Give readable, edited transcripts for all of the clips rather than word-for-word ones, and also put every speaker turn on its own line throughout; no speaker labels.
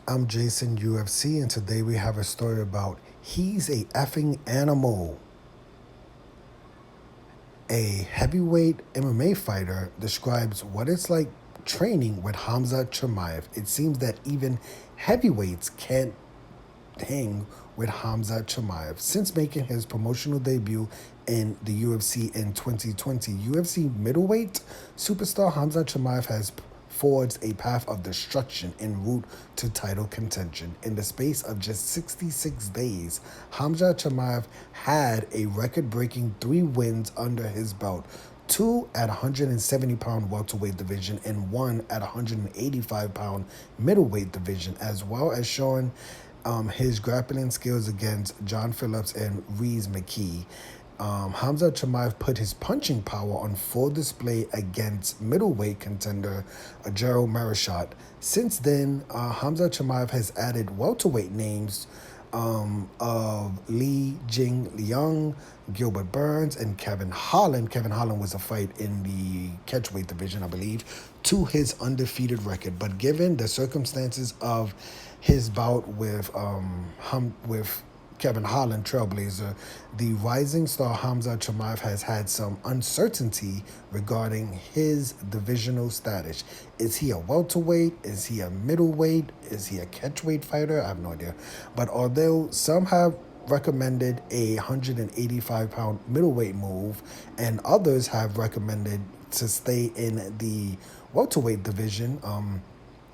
I'm Jason UFC, and today we have a story about he's a effing animal. A heavyweight MMA fighter describes what it's like training with Khamzat Chimaev. It seems that even heavyweights can't hang with Khamzat Chimaev. Since making his promotional debut in the UFC in 2020, UFC middleweight superstar Khamzat Chimaev has forged a path of destruction en route to title contention. In the space of just 66 days, Khamzat Chimaev had a record-breaking 3 wins under his belt, two at 170-pound welterweight division and one at 185-pound middleweight division, as well as showing his grappling skills against John Phillips and Reese McKee. Khamzat Chimaev put his punching power on full display against middleweight contender Gerald Marashot. Since then, Khamzat Chimaev has added welterweight names of Lee Jing Liang, Gilbert Burns, and Kevin Holland. Kevin Holland was a fight in the catchweight division, I believe, to his undefeated record. But given the circumstances of his bout with Kevin Holland, Trailblazer, the rising star Khamzat Chimaev has had some uncertainty regarding his divisional status. Is he a welterweight? Is he a middleweight? Is he a catchweight fighter? I have no idea. But although some have recommended a 185-pound middleweight move, and others have recommended to stay in the welterweight division,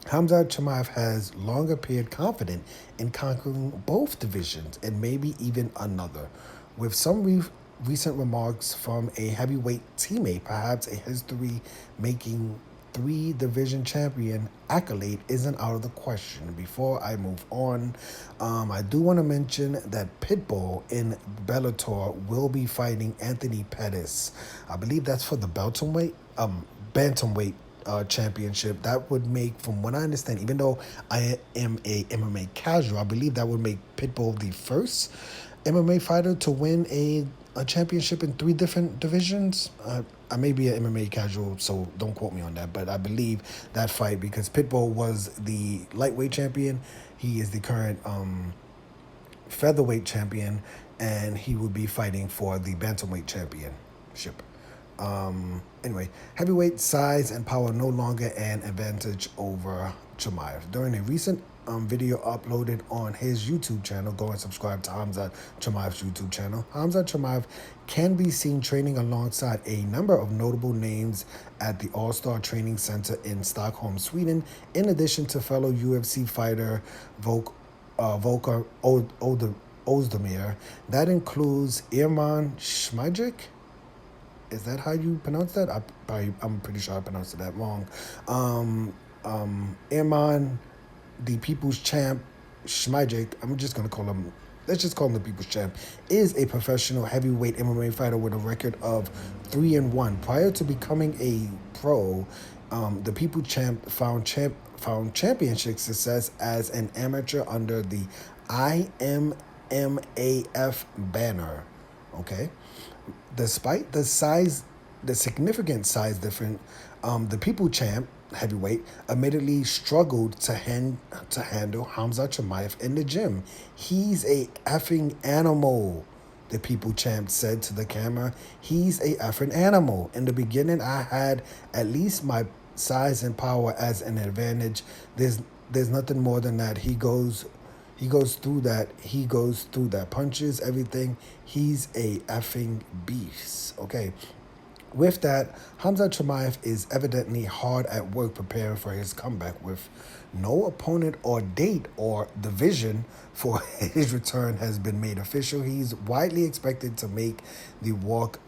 Khamzat Chimaev has long appeared confident in conquering both divisions and maybe even another. With some recent remarks from a heavyweight teammate, perhaps a history-making three-division champion accolade isn't out of the question. Before I move on, I do want to mention that Pitbull in Bellator will be fighting Anthony Pettis. I believe that's for the bantamweight championship. That would make, from what I understand, even though I am a MMA casual, I believe that would make Pitbull the first MMA fighter to win a championship in three different divisions. I may be an MMA casual, so don't quote me on that, but I believe that fight because Pitbull was the lightweight champion. He is the current featherweight champion, and he would be fighting for the bantamweight championship. Anyway, heavyweight size and power no longer an advantage over Chimaev. During a recent video uploaded on his YouTube channel, go and subscribe to Khamzat Chimaev's YouTube channel. Khamzat Chimaev can be seen training alongside a number of notable names at the All-Star Training Center in Stockholm, Sweden, in addition to fellow UFC fighter Volker Ozdemir. That includes Irman Schmajik. Is that how you pronounce that? I'm pretty sure I pronounced that wrong. Irman, the People's Champ, Schmajik, let's just call him the People's Champ, is a professional heavyweight MMA fighter with a record of 3-1. Prior to becoming a pro, the People's Champ found championship success as an amateur under the IMMAF banner. Okay. Despite the significant size difference, the People Champ heavyweight admittedly struggled to handle Khamzat Chimaev in the gym. He's a effing animal, the People Champ said to the camera. He's a effing animal. In the beginning, I had at least my size and power as an advantage. There's nothing more than that. He goes through that. He goes through that. Punches, everything. He's a effing beast. Okay. With that, Khamzat Chimaev is evidently hard at work preparing for his comeback. With no opponent or date or division for his return has been made official, he's widely expected to make the walk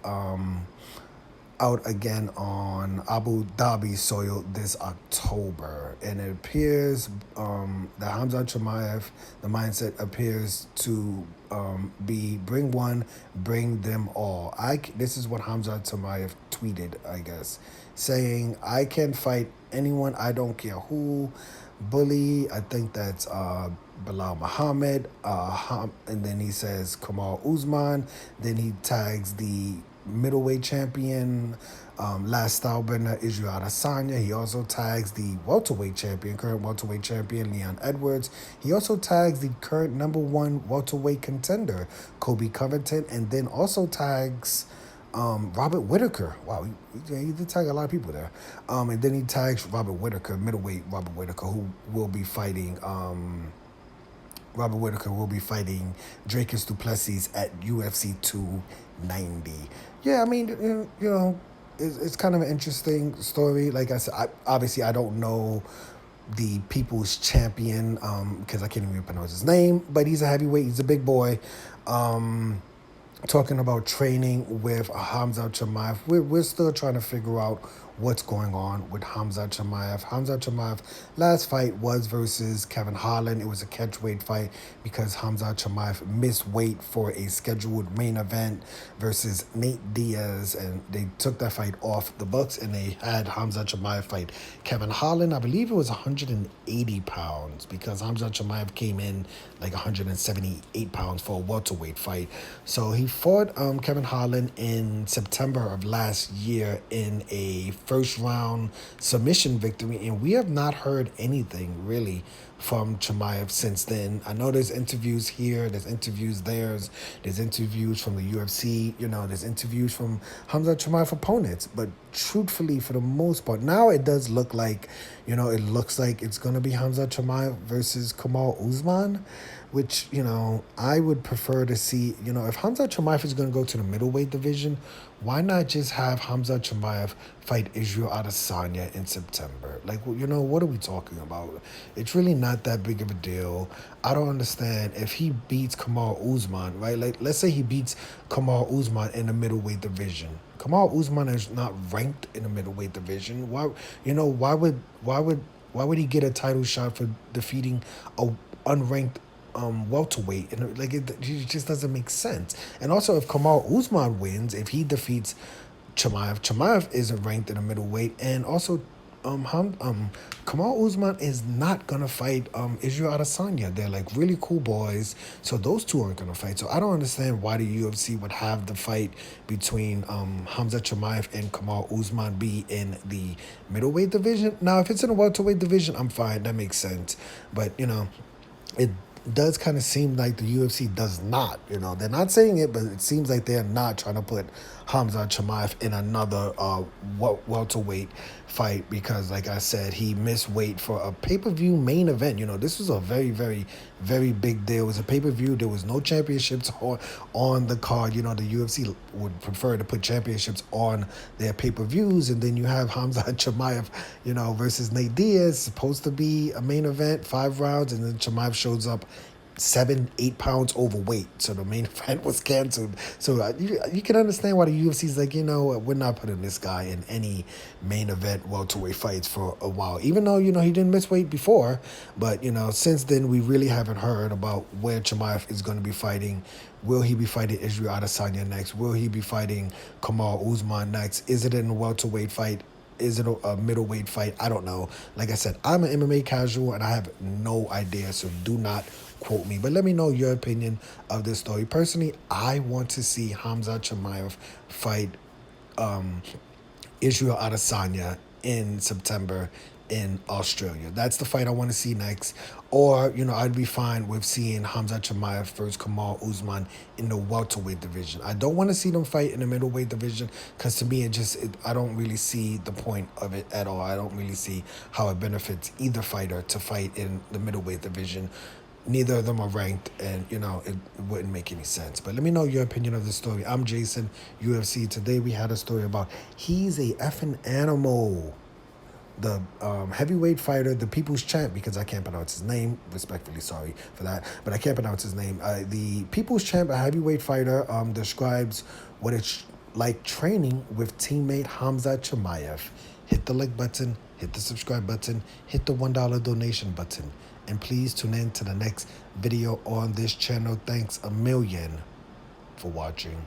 out again on Abu Dhabi soil this October. And it appears that Khamzat Chimaev, the mindset appears to be bring one, bring them all. This is what Khamzat Chimaev tweeted, I guess, saying, I can fight anyone, I don't care who. Bully, I think that's Bilal Muhammad, and then he says Kamal Usman, then he tags the middleweight champion, last stylebender Israel Adesanya. He also tags the welterweight champion, current welterweight champion Leon Edwards. He also tags the current number one welterweight contender Kobe Covington, and then also tags Robert Whitaker. Wow, he did tag a lot of people there. And then he tags Robert Whitaker, middleweight Robert Whitaker, who will be fighting. Robert Whitaker will be fighting Dracus du Plessis at UFC 290. Yeah, I mean, it's kind of an interesting story. Like I said, obviously I don't know the people's champion because I can't even pronounce his name, but he's a heavyweight. He's a big boy. Talking about training with Khamzat Chimaev. We're still trying to figure out what's going on with Khamzat Chimaev. Khamzat Chimaev last fight was versus Kevin Holland. It was a catchweight fight because Khamzat Chimaev missed weight for a scheduled main event versus Nate Diaz, and they took that fight off the books, and they had Khamzat Chimaev fight Kevin Holland. I believe it was 180 pounds because Khamzat Chimaev came in like 178 pounds for a welterweight fight. So he fought Kevin Holland in September of last year in a first round submission victory, and we have not heard anything really from Chimaev since then. I know there's interviews here, there's interviews there's interviews from the UFC, there's interviews from Khamzat Chimaev opponents, but truthfully, for the most part, now it does look like, it looks like it's going to be Khamzat Chimaev versus Kamal Usman, which, I would prefer to see, if Khamzat Chimaev is going to go to the middleweight division, why not just have Khamzat Chimaev fight Israel Adesanya in September? Like, what are we talking about? It's really not that big of a deal. I don't understand if he beats Kamal Usman, right? Like, let's say he beats Kamal Usman in the middleweight division. Kamal Usman is not ranked in the middleweight division. Why would he get a title shot for defeating a unranked welterweight? And it just doesn't make sense. And also, if Kamal Usman wins, if he defeats Chimaev isn't ranked in a middleweight, and also Kamal Usman is not gonna fight Israel Adesanya. They're like really cool boys, so those two aren't gonna fight. So I don't understand why the UFC would have the fight between Khamzat Chimaev and Kamal Usman be in the middleweight division. Now, if it's in the welterweight division, I'm fine. That makes sense. But it does kind of seem like the UFC does not, they're not saying it, but it seems like they're not trying to put Khamzat Chimaev in another welterweight fight because, like I said, he missed weight for a pay-per-view main event. This was a very, very, very big deal. It was a pay-per-view. There was no championships on the card. The UFC would prefer to put championships on their pay-per-views, and then you have Khamzat Chimaev, versus Nate Diaz, supposed to be a main event, 5 rounds, and then Chimaev shows up 7-8 pounds overweight, so the main event was canceled. So you can understand why the UFC's like, we're not putting this guy in any main event welterweight fights for a while, even though he didn't miss weight before. But since then we really haven't heard about where Chimaev is going to be fighting. Will he be fighting Israel Adesanya next? Will he be fighting Kamal Usman next? Is it in a welterweight fight? Is it a middleweight fight? I don't know. Like I said, I'm an MMA casual and I have no idea, so do not quote me. But let me know your opinion of this story. Personally, I want to see Khamzat Chimaev fight Israel Adesanya in September in Australia. That's the fight I want to see next. Or, I'd be fine with seeing Khamzat Chimaev versus Kamal Usman in the welterweight division. I don't want to see them fight in the middleweight division because to me, I don't really see the point of it at all. I don't really see how it benefits either fighter to fight in the middleweight division. Neither of them are ranked, and, it wouldn't make any sense. But let me know your opinion of this story. I'm Jason, UFC. Today we had a story about he's a effing animal. The heavyweight fighter, the people's champ, because I can't pronounce his name, respectfully sorry for that, but I can't pronounce his name. The people's champ, a heavyweight fighter, describes what it's like training with teammate Khamzat Chimaev. Hit the like button, hit the subscribe button, hit the $1 donation button, and please tune in to the next video on this channel. Thanks a million for watching.